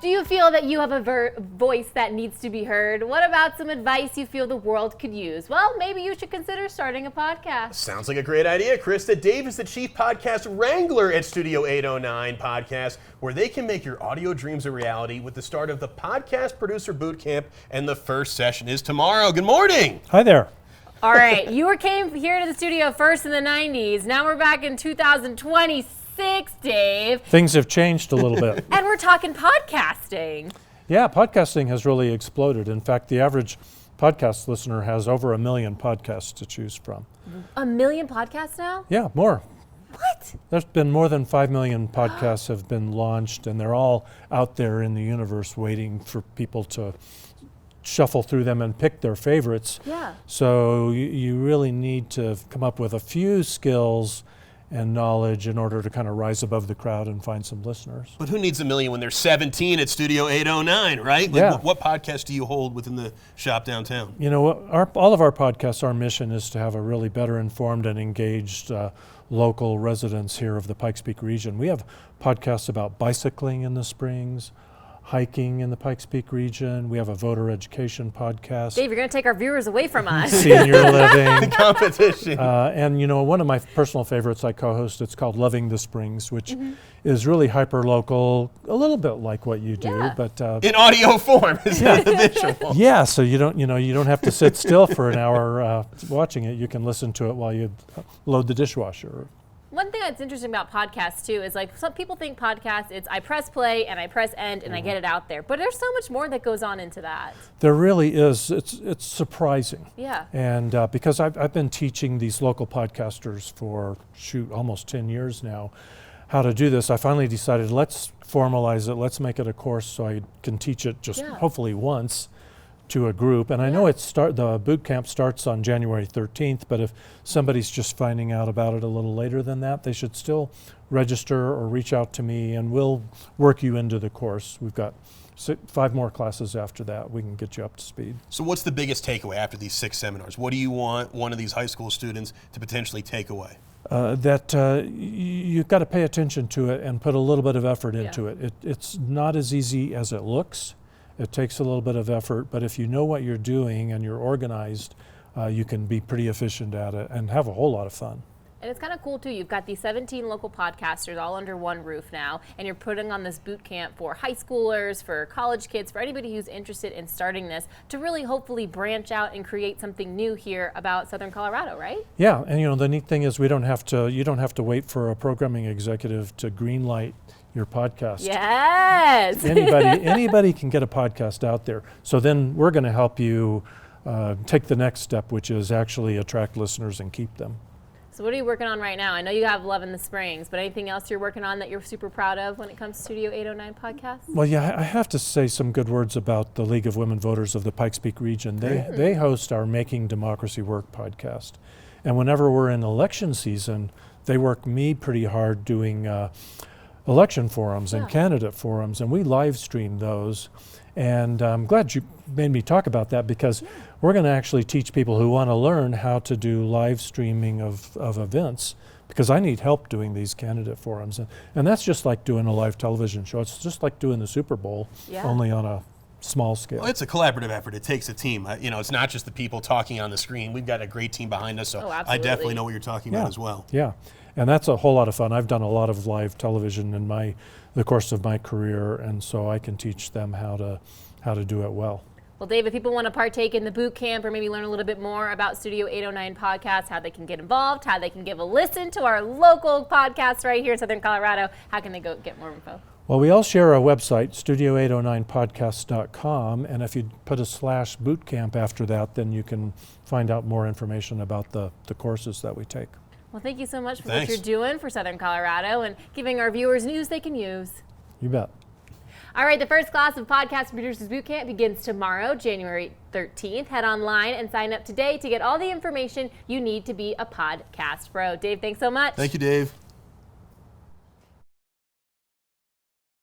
Do you feel that you have a voice that needs to be heard? What about some advice you feel the world could use? Well, maybe you should consider starting a podcast. Sounds like a great idea, Krista. Dave is the Chief Podcast Wrangler at Studio 809 Podcast, where they can make your audio dreams a reality with the start of the Podcast Producer Bootcamp, and the first session is tomorrow. Good morning. Hi there. All right, you came here to the studio first in the 90s. Now we're back in 2026, Dave. Things have changed a little bit. And we're talking podcasting. Yeah, podcasting has really exploded. In fact, the average podcast listener has over 1 million podcasts to choose from. 1 million podcasts now? Yeah, more. What? There's been more than 5 million podcasts have been launched, and they're all out there in the universe waiting for people to shuffle through them and pick their favorites. Yeah. So you really need to come up with a few skills and knowledge in order to kind of rise above the crowd and find some listeners. But who needs 1 million when there's 17 at Studio 809, right? Like, Yeah. what podcast do you hold within the shop downtown? You know, all of our podcasts, our mission is to have a really better informed and engaged local residents here of the Pikes Peak region. We have podcasts about bicycling in the Springs, hiking in the Pikes Peak region. We have a voter education podcast. Dave, you're going to take our viewers away from us. Senior living. Competition. And you know, one of my personal favorites I co-host, it's called Loving the Springs, which is really hyper-local, a little bit like what you do, Yeah. but In audio form, it's not the visual. yeah, so you don't have to sit still for an hour watching it. You can listen to it while you load the dishwasher. One thing that's interesting about podcasts too is like some people think podcasts, it's I press play and I press end and I get it out there. But there's so much more that goes on into that. There really is. It's surprising. Yeah. And because I've been teaching these local podcasters for, almost 10 years now, how to do this, I finally decided let's formalize it, let's make it a course so I can teach it just hopefully once to a group. And I know the boot camp starts on January 13th, but if somebody's just finding out about it a little later than that, they should still register or reach out to me and we'll work you into the course. We've got 5 more classes after that. We can get you up to speed. So what's the biggest takeaway after these 6 seminars? What do you want one of these high school students to potentially take away? You've got to pay attention to it and put a little bit of effort into it. It's not as easy as it looks. It takes a little bit of effort, but if you know what you're doing and you're organized, you can be pretty efficient at it and have a whole lot of fun. And it's kind of cool too. You've got these 17 local podcasters all under one roof now, and you're putting on this boot camp for high schoolers, for college kids, for anybody who's interested in starting this to really hopefully branch out and create something new here about Southern Colorado, right? Yeah, and you know the neat thing is you don't have to wait for a programming executive to greenlight your podcast. Yes. Anybody can get a podcast out there. So then we're going to help you take the next step, which is actually attract listeners and keep them. So what are you working on right now? I know you have Love in the Springs, but anything else you're working on that you're super proud of when it comes to Studio 809 podcast? Well, yeah, I have to say some good words about the League of Women Voters of the Pikes Peak region. They host our Making Democracy Work podcast. And whenever we're in election season, they work me pretty hard doing election forums and candidate forums, and we live stream those. And I'm glad you made me talk about that because we're going to actually teach people who want to learn how to do live streaming of events, because I need help doing these candidate forums. And that's just like doing a live television show. It's just like doing the Super Bowl, only on a small scale. Well, it's a collaborative effort. It takes a team. It's not just the people talking on the screen. We've got a great team behind us, so I definitely know what you're talking about as well. Yeah, and that's a whole lot of fun. I've done a lot of live television in the course of my career, and so I can teach them how to do it well. Well, Dave, if people want to partake in the boot camp or maybe learn a little bit more about Studio 809 podcast, how they can get involved, how they can give a listen to our local podcast right here in Southern Colorado, how can they go get more info? Well, we all share a website, studio809podcast.com, and if you put a /bootcamp after that, then you can find out more information about the courses that we take. Well, thank you so much for what you're doing for Southern Colorado and giving our viewers news they can use. You bet. All right, the first class of Podcast Producers Bootcamp begins tomorrow, January 13th. Head online and sign up today to get all the information you need to be a podcast pro. Dave, thanks so much. Thank you, Dave.